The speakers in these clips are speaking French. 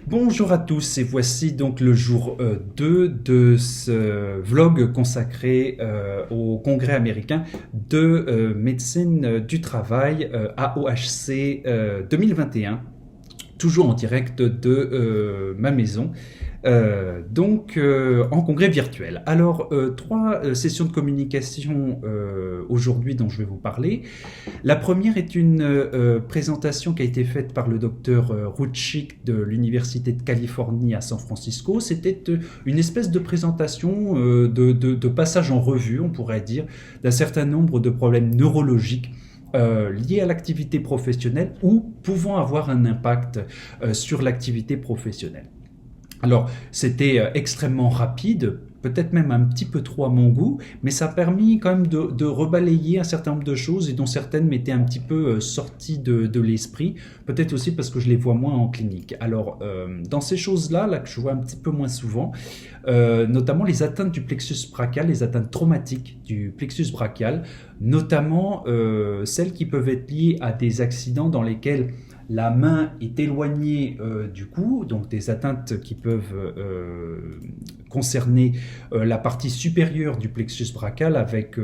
Bonjour à tous et voici donc le jour 2 de ce vlog consacré au congrès américain de médecine du travail AOHC 2021, toujours en direct de ma maison. En congrès virtuel. Alors, trois sessions de communication aujourd'hui dont je vais vous parler. La première est une présentation qui a été faite par le docteur Ruchik de l'Université de Californie à San Francisco. C'était une espèce de présentation de passage en revue, on pourrait dire, d'un certain nombre de problèmes neurologiques liés à l'activité professionnelle ou pouvant avoir un impact sur l'activité professionnelle. Alors, c'était extrêmement rapide, peut-être même un petit peu trop à mon goût, mais ça a permis quand même de rebalayer un certain nombre de choses et dont certaines m'étaient un petit peu sorties de l'esprit, peut-être aussi parce que je les vois moins en clinique. Alors, dans ces choses-là, là, que je vois un petit peu moins souvent, notamment les atteintes du plexus brachial, les atteintes traumatiques du plexus brachial, notamment celles qui peuvent être liées à des accidents dans lesquels la main est éloignée du cou, donc des atteintes qui peuvent concerner la partie supérieure du plexus brachial avec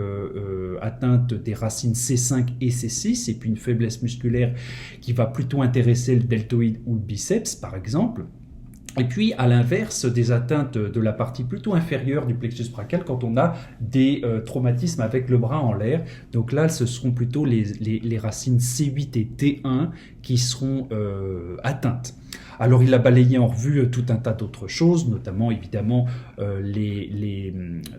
atteinte des racines C5 et C6, et puis une faiblesse musculaire qui va plutôt intéresser le deltoïde ou le biceps par exemple. Et puis, à l'inverse, des atteintes de la partie plutôt inférieure du plexus brachial quand on a des traumatismes avec le bras en l'air. Donc là, ce seront plutôt les racines C8 et T1 qui seront atteintes. Alors, il a balayé en revue tout un tas d'autres choses, notamment évidemment les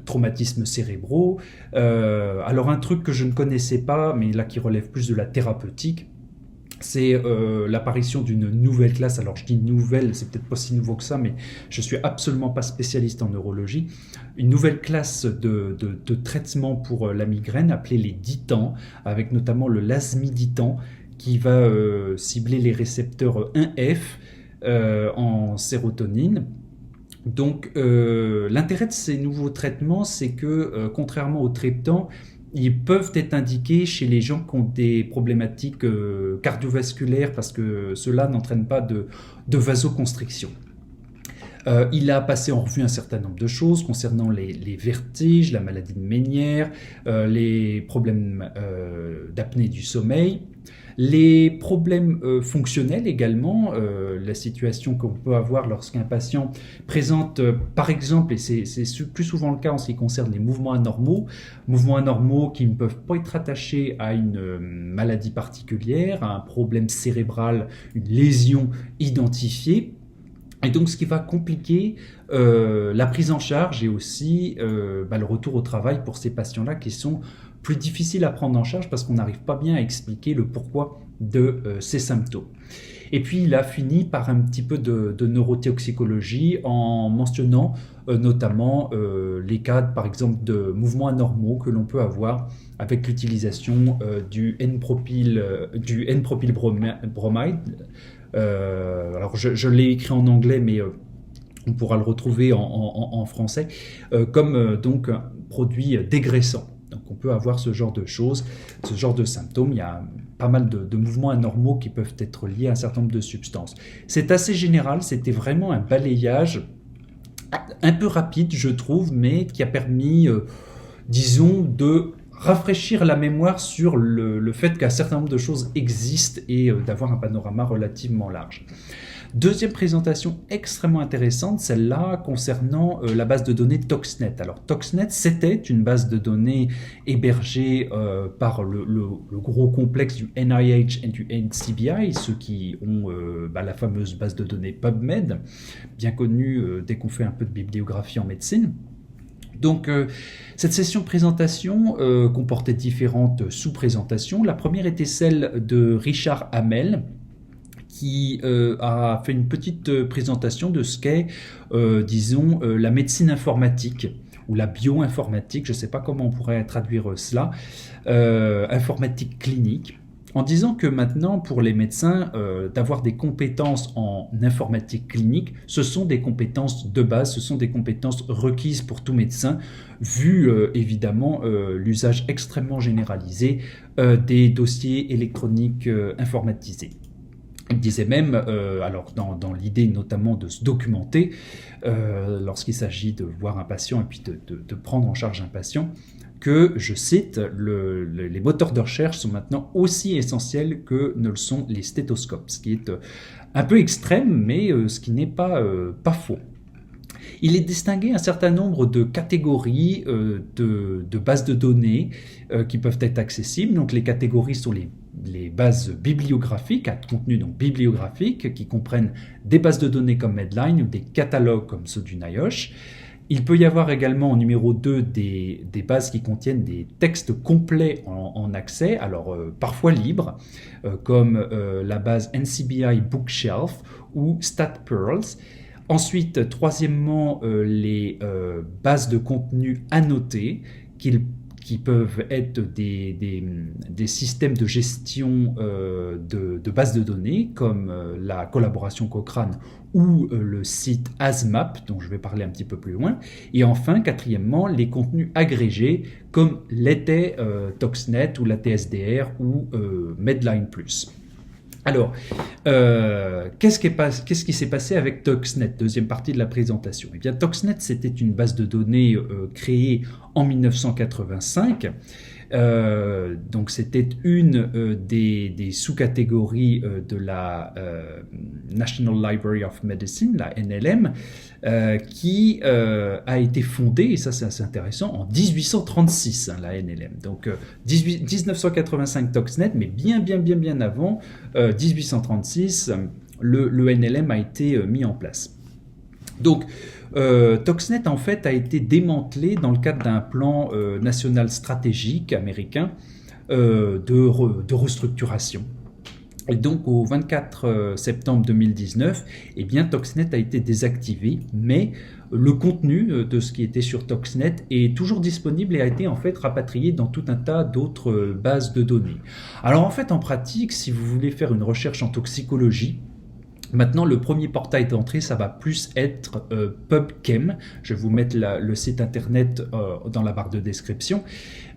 traumatismes cérébraux. Alors, un truc que je ne connaissais pas, mais là qui relève plus de la thérapeutique, c'est l'apparition d'une nouvelle classe. Alors je dis nouvelle, c'est peut-être pas si nouveau que ça, mais je suis absolument pas spécialiste en neurologie. Une nouvelle classe de traitement pour la migraine appelée les ditans, avec notamment le lasmiditan qui va cibler les récepteurs 1F en sérotonine. Donc l'intérêt de ces nouveaux traitements, c'est que contrairement au triptan, ils peuvent être indiqués chez les gens qui ont des problématiques cardiovasculaires parce que cela n'entraîne pas de vasoconstriction. Il a passé en revue un certain nombre de choses concernant les vertiges, la maladie de Ménière, les problèmes d'apnée du sommeil, les problèmes fonctionnels également, la situation qu'on peut avoir lorsqu'un patient présente, par exemple, et c'est plus souvent le cas en ce qui concerne les mouvements anormaux qui ne peuvent pas être attachés à une maladie particulière, à un problème cérébral, une lésion identifiée. Et donc, ce qui va compliquer la prise en charge et aussi le retour au travail pour ces patients-là qui sont plus difficiles à prendre en charge parce qu'on n'arrive pas bien à expliquer le pourquoi de ces symptômes. Et puis, il a fini par un petit peu de neurotoxicologie en mentionnant notamment les cas, par exemple, de mouvements anormaux que l'on peut avoir avec l'utilisation du N-propylbromide. Alors, je l'ai écrit en anglais, mais on pourra le retrouver en français, comme donc un produit dégraissant. Donc on peut avoir ce genre de choses, ce genre de symptômes. Il y a pas mal de mouvements anormaux qui peuvent être liés à un certain nombre de substances. C'est assez général, c'était vraiment un balayage un peu rapide, je trouve, mais qui a permis, disons, de rafraîchir la mémoire sur le fait qu'un certain nombre de choses existent et d'avoir un panorama relativement large. Deuxième présentation extrêmement intéressante, celle-là concernant la base de données Toxnet. Alors Toxnet, c'était une base de données hébergée par le gros complexe du NIH et du NCBI, ceux qui ont la fameuse base de données PubMed, bien connue dès qu'on fait un peu de bibliographie en médecine. Donc, cette session de présentation comportait différentes sous-présentations. La première était celle de Richard Hamel, qui a fait une petite présentation de ce qu'est, disons, la médecine informatique ou la bioinformatique, je ne sais pas comment on pourrait traduire cela, informatique clinique, en disant que maintenant, pour les médecins, d'avoir des compétences en informatique clinique, ce sont des compétences de base, ce sont des compétences requises pour tout médecin, vu évidemment l'usage extrêmement généralisé des dossiers électroniques informatisés. Il disait même, alors dans l'idée notamment de se documenter, lorsqu'il s'agit de voir un patient et puis de prendre en charge un patient, que, je cite, les moteurs de recherche sont maintenant aussi essentiels que ne le sont les stéthoscopes, ce qui est un peu extrême, mais ce qui n'est pas faux. Il est distingué un certain nombre de catégories de bases de données qui peuvent être accessibles. Donc les catégories sont les bases bibliographiques, à contenu donc bibliographique, qui comprennent des bases de données comme Medline ou des catalogues comme ceux du NIOSH. Il peut y avoir également en numéro 2 des bases qui contiennent des textes complets en accès, alors parfois libres, comme la base NCBI Bookshelf ou StatPearls. Ensuite, troisièmement, les bases de contenu annotées qui peuvent être des systèmes de gestion de bases de données, comme la collaboration Cochrane ou le site ASMAP, dont je vais parler un petit peu plus loin. Et enfin, quatrièmement, les contenus agrégés, comme l'était Toxnet ou la TSDR ou Medline+. Alors, qu'est-ce qui s'est passé avec Toxnet, deuxième partie de la présentation? Eh bien, Toxnet, c'était une base de données créée en 1985. Donc, c'était une des sous-catégories de la National Library of Medicine, la NLM, qui a été fondée, et ça c'est assez intéressant, en 1836, la NLM. Donc 1985 Toxnet, mais bien avant, 1836, le NLM a été mis en place. Donc, Toxnet, en fait, a été démantelé dans le cadre d'un plan national stratégique américain de restructuration. Et donc, au 24 septembre 2019, eh bien, Toxnet a été désactivé, mais le contenu de ce qui était sur Toxnet est toujours disponible et a été en fait rapatrié dans tout un tas d'autres bases de données. Alors, en fait, en pratique, si vous voulez faire une recherche en toxicologie, maintenant, le premier portail d'entrée, ça va plus être PubChem. Je vais vous mettre le site internet dans la barre de description.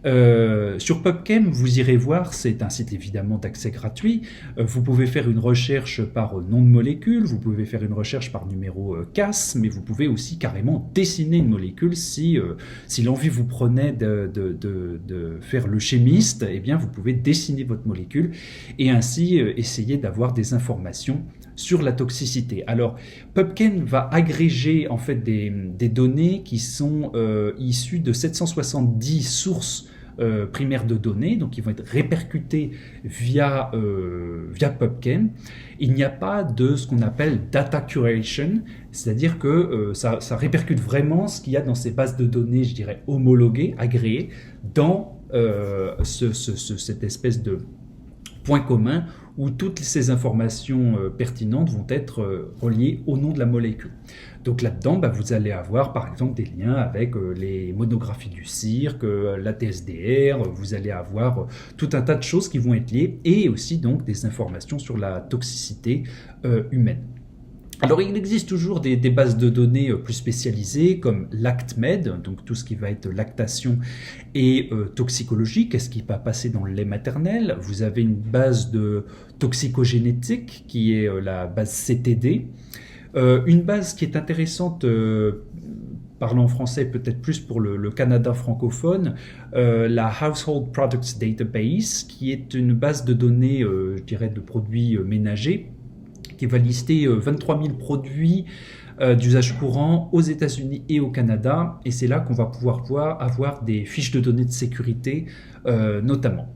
Sur PubChem, vous irez voir, c'est un site évidemment d'accès gratuit. Vous pouvez faire une recherche par nom de molécule, vous pouvez faire une recherche par numéro CAS, mais vous pouvez aussi carrément dessiner une molécule si l'envie vous prenait de faire le chimiste. Eh bien, vous pouvez dessiner votre molécule et ainsi essayer d'avoir des informations sur la toxicité. Alors, PubChem va agréger en fait des données qui sont issues de 770 sources primaires de données, donc qui vont être répercutées via PubChem. Il n'y a pas de ce qu'on appelle data curation, c'est-à-dire que ça répercute vraiment ce qu'il y a dans ces bases de données, je dirais, homologuées, agréées, dans cette espèce de point commun où toutes ces informations pertinentes vont être reliées au nom de la molécule. Donc là-dedans, vous allez avoir par exemple des liens avec les monographies du cirque, la TSDR, vous allez avoir tout un tas de choses qui vont être liées et aussi donc des informations sur la toxicité humaine. Alors, il existe toujours des bases de données plus spécialisées comme LactMed, donc tout ce qui va être lactation et toxicologie, qu'est-ce qui va passer dans le lait maternel. Vous avez une base de toxicogénétique qui est la base CTD. Une base qui est intéressante, parlant français peut-être plus pour le Canada francophone, la Household Products Database, qui est une base de données, je dirais, de produits ménagers, qui va lister 23 000 produits d'usage courant aux États-Unis et au Canada. Et c'est là qu'on va pouvoir avoir des fiches de données de sécurité notamment.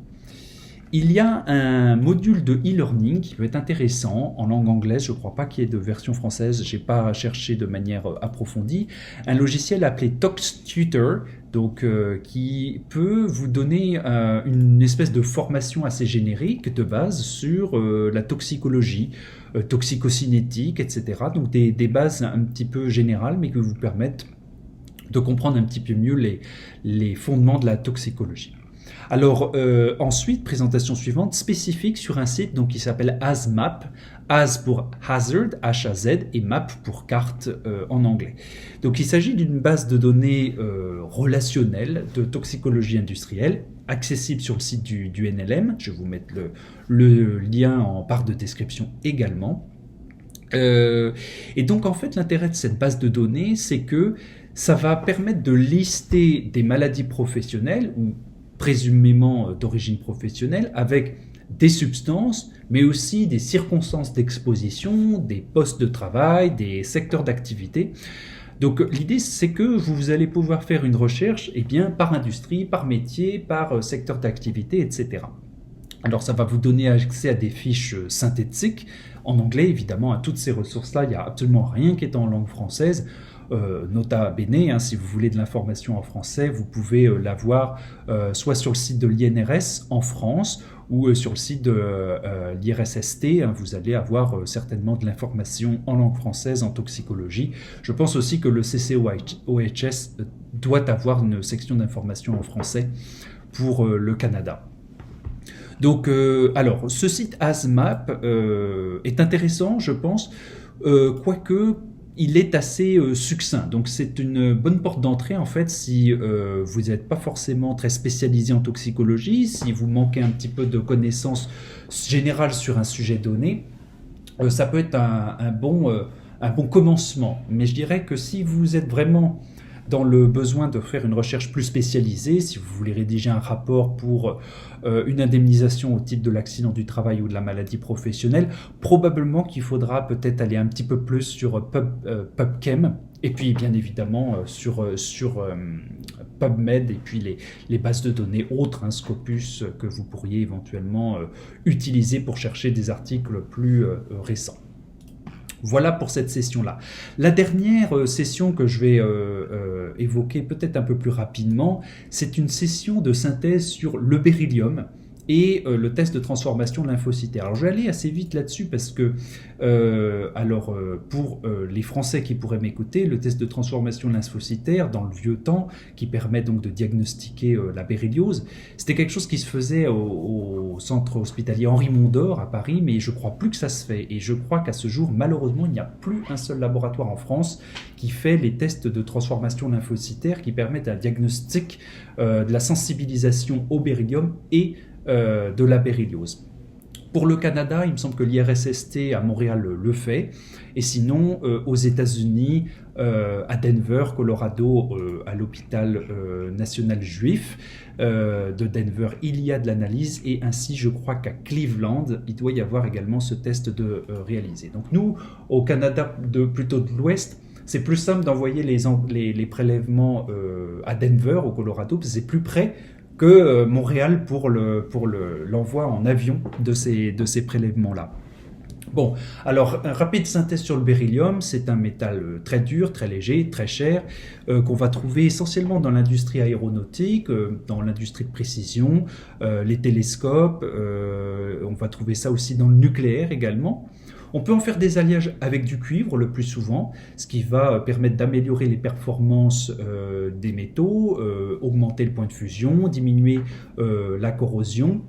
Il y a un module de e-learning qui peut être intéressant en langue anglaise. Je ne crois pas qu'il y ait de version française. Je n'ai pas cherché de manière approfondie. Un logiciel appelé ToxTutor, donc qui peut vous donner une espèce de formation assez générique de base sur la toxicologie, toxicocinétique, etc. Donc des bases un petit peu générales, mais qui vous permettent de comprendre un petit peu mieux les fondements de la toxicologie. Alors ensuite, présentation suivante, spécifique sur un site donc, qui s'appelle ASMAP, Haz pour hazard, H-A-Z, et map pour carte en anglais. Donc il s'agit d'une base de données relationnelle de toxicologie industrielle, accessible sur le site du NLM. Je vais vous mettre le lien en barre de description également. Et donc en fait l'intérêt de cette base de données, c'est que ça va permettre de lister des maladies professionnelles ou présumément d'origine professionnelle avec des substances, mais aussi des circonstances d'exposition, des postes de travail, des secteurs d'activité. Donc l'idée, c'est que vous allez pouvoir faire une recherche par industrie, par métier, par secteur d'activité, etc. Alors ça va vous donner accès à des fiches synthétiques, en anglais évidemment. À toutes ces ressources-là, il n'y a absolument rien qui est en langue française. Nota bene, si vous voulez de l'information en français, vous pouvez l'avoir soit sur le site de l'INRS en France ou sur le site de l'IRSST. Vous allez avoir certainement de l'information en langue française en toxicologie. Je pense aussi que le CCOHS doit avoir une section d'information en français pour le Canada. Donc, alors, ce site HazMap est intéressant, je pense, quoique il est assez succinct. Donc, c'est une bonne porte d'entrée, en fait, si vous n'êtes pas forcément très spécialisé en toxicologie, si vous manquez un petit peu de connaissances générales sur un sujet donné, ça peut être un bon commencement. Mais je dirais que si vous êtes vraiment dans le besoin de faire une recherche plus spécialisée, si vous voulez rédiger un rapport pour une indemnisation au titre de l'accident du travail ou de la maladie professionnelle, probablement qu'il faudra peut-être aller un petit peu plus sur PubChem, et puis bien évidemment sur PubMed, et puis les bases de données autres, Scopus, que vous pourriez éventuellement utiliser pour chercher des articles plus récents. Voilà pour cette session-là. La dernière session que je vais évoquer peut-être un peu plus rapidement, c'est une session de synthèse sur le beryllium et le test de transformation lymphocytaire. Alors je vais aller assez vite là-dessus parce que, pour les Français qui pourraient m'écouter, le test de transformation lymphocytaire dans le vieux temps, qui permet donc de diagnostiquer la berylliose, c'était quelque chose qui se faisait au centre hospitalier Henri Mondor à Paris, mais je crois plus que ça se fait. Et je crois qu'à ce jour, malheureusement, il n'y a plus un seul laboratoire en France qui fait les tests de transformation lymphocytaire qui permettent un diagnostic de la sensibilisation au beryllium et de la berylliose. Pour le Canada, il me semble que l'IRSST à Montréal le fait, et sinon aux États-Unis, à Denver, Colorado, à l'hôpital national juif de Denver, il y a de l'analyse, et ainsi je crois qu'à Cleveland, il doit y avoir également ce test de réaliser. Donc nous, au Canada plutôt de l'Ouest, c'est plus simple d'envoyer les prélèvements à Denver, au Colorado, parce que c'est plus près que Montréal pour l'envoi en avion de ces prélèvements-là. Bon, alors, un rapide synthèse sur le beryllium, c'est un métal très dur, très léger, très cher, qu'on va trouver essentiellement dans l'industrie aéronautique, dans l'industrie de précision, les télescopes, on va trouver ça aussi dans le nucléaire également. On peut en faire des alliages avec du cuivre le plus souvent, ce qui va permettre d'améliorer les performances des métaux, augmenter le point de fusion, diminuer la corrosion.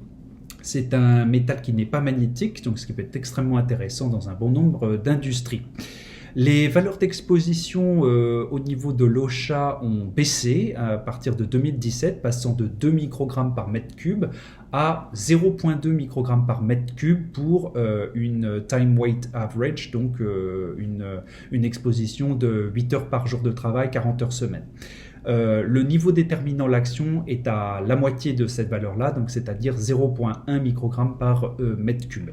C'est un métal qui n'est pas magnétique, donc ce qui peut être extrêmement intéressant dans un bon nombre d'industries. Les valeurs d'exposition au niveau de l'OSHA ont baissé à partir de 2017, passant de 2 microgrammes par mètre cube à 0,2 microgrammes par mètre cube pour une time weight average, donc une exposition de 8 heures par jour de travail, 40 heures semaine. Le niveau déterminant l'action est à la moitié de cette valeur-là, donc c'est-à-dire 0,1 microgramme par mètre cube.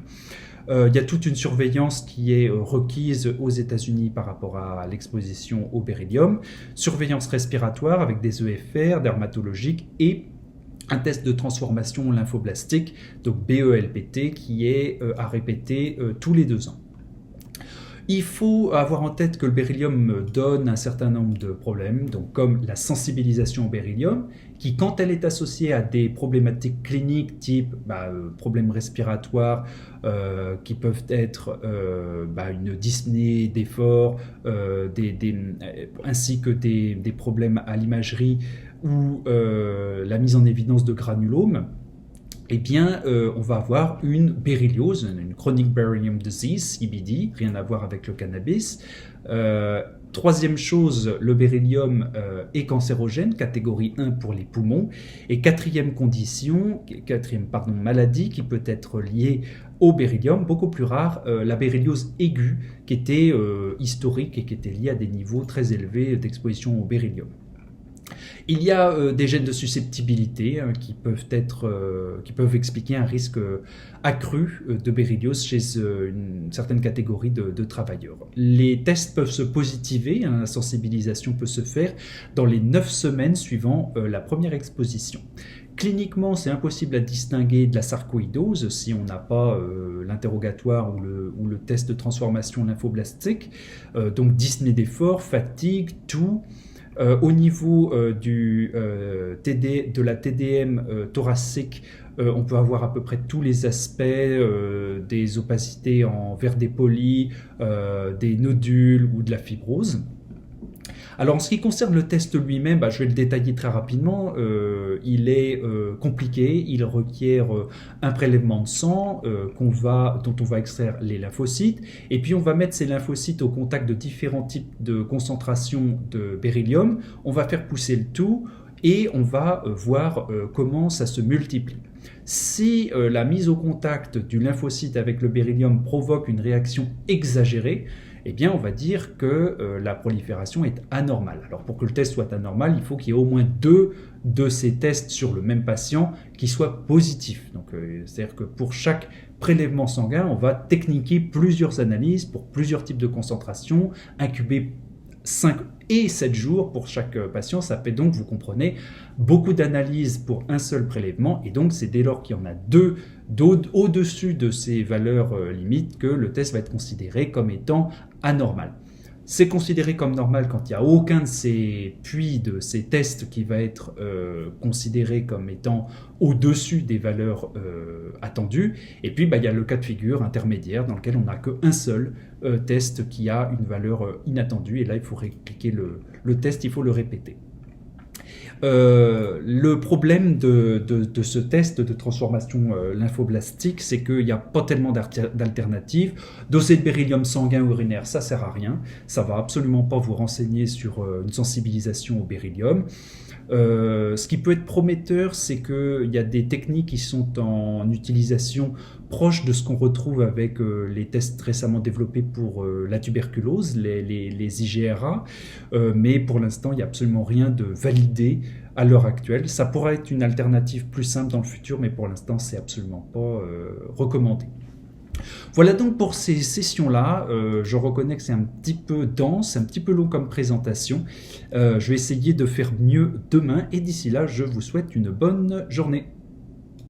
Il y a toute une surveillance qui est requise aux États-Unis par rapport à l'exposition au beryllium, surveillance respiratoire avec des EFR, dermatologiques et un test de transformation lymphoblastique, donc BELPT, qui est à répéter tous les 2 ans. Il faut avoir en tête que le beryllium donne un certain nombre de problèmes, donc comme la sensibilisation au beryllium, qui quand elle est associée à des problématiques cliniques type problèmes respiratoires qui peuvent être une dyspnée d'effort, ainsi que des problèmes à l'imagerie ou la mise en évidence de granulomes, eh bien, on va avoir une berylliose, une chronic beryllium disease, CBD, rien à voir avec le cannabis. Troisième chose, le beryllium est cancérogène, catégorie 1 pour les poumons. Et quatrième maladie qui peut être liée au beryllium, beaucoup plus rare, la berylliose aiguë, qui était historique et qui était liée à des niveaux très élevés d'exposition au beryllium. Il y a des gènes de susceptibilité qui peuvent expliquer un risque accru de berylliose chez une certaine catégorie de travailleurs. Les tests peuvent se positiver, la sensibilisation peut se faire dans les 9 semaines suivant la première exposition. Cliniquement, c'est impossible à distinguer de la sarcoïdose si on n'a pas l'interrogatoire ou le test de transformation lymphoblastique, donc dyspnée d'effort, fatigue, toux. Au niveau de la TDM thoracique, on peut avoir à peu près tous les aspects, des opacités en verre dépoli, des nodules ou de la fibrose. Alors en ce qui concerne le test lui-même, je vais le détailler très rapidement. Il est compliqué, il requiert un prélèvement de sang dont on va extraire les lymphocytes, et puis on va mettre ces lymphocytes au contact de différents types de concentrations de beryllium. On va faire pousser le tout et on va voir comment ça se multiplie. Si la mise au contact du lymphocyte avec le beryllium provoque une réaction exagérée, eh bien, on va dire que la prolifération est anormale. Alors, pour que le test soit anormal, il faut qu'il y ait au moins 2 de ces tests sur le même patient qui soient positifs. Donc, c'est-à-dire que pour chaque prélèvement sanguin, on va techniquer plusieurs analyses pour plusieurs types de concentrations, incuber 5 et 7 jours pour chaque patient. Ça fait donc, vous comprenez, beaucoup d'analyses pour un seul prélèvement, et donc c'est dès lors qu'il y en a 2 au-dessus de ces valeurs limites que le test va être considéré comme étant anormal. C'est considéré comme normal quand il n'y a aucun de ces puits, de ces tests qui va être considéré comme étant au-dessus des valeurs attendues. Et puis il y a le cas de figure intermédiaire dans lequel on n'a qu'un seul test qui a une valeur inattendue. Et là, il faut répliquer le test, il faut le répéter. Le problème de ce test de transformation lymphoblastique, c'est qu'il n'y a pas tellement d'alternatives. Doser de beryllium sanguin ou urinaire, ça sert à rien. Ça va absolument pas vous renseigner sur une sensibilisation au beryllium. Ce qui peut être prometteur, c'est qu'il y a des techniques qui sont en utilisation proche de ce qu'on retrouve avec les tests récemment développés pour la tuberculose, les IGRA, mais pour l'instant, il n'y a absolument rien de validé à l'heure actuelle. Ça pourrait être une alternative plus simple dans le futur, mais pour l'instant, c'est absolument pas recommandé. Voilà donc pour ces sessions-là. Je reconnais que c'est un petit peu dense, un petit peu long comme présentation. Je vais essayer de faire mieux demain, et d'ici là, je vous souhaite une bonne journée.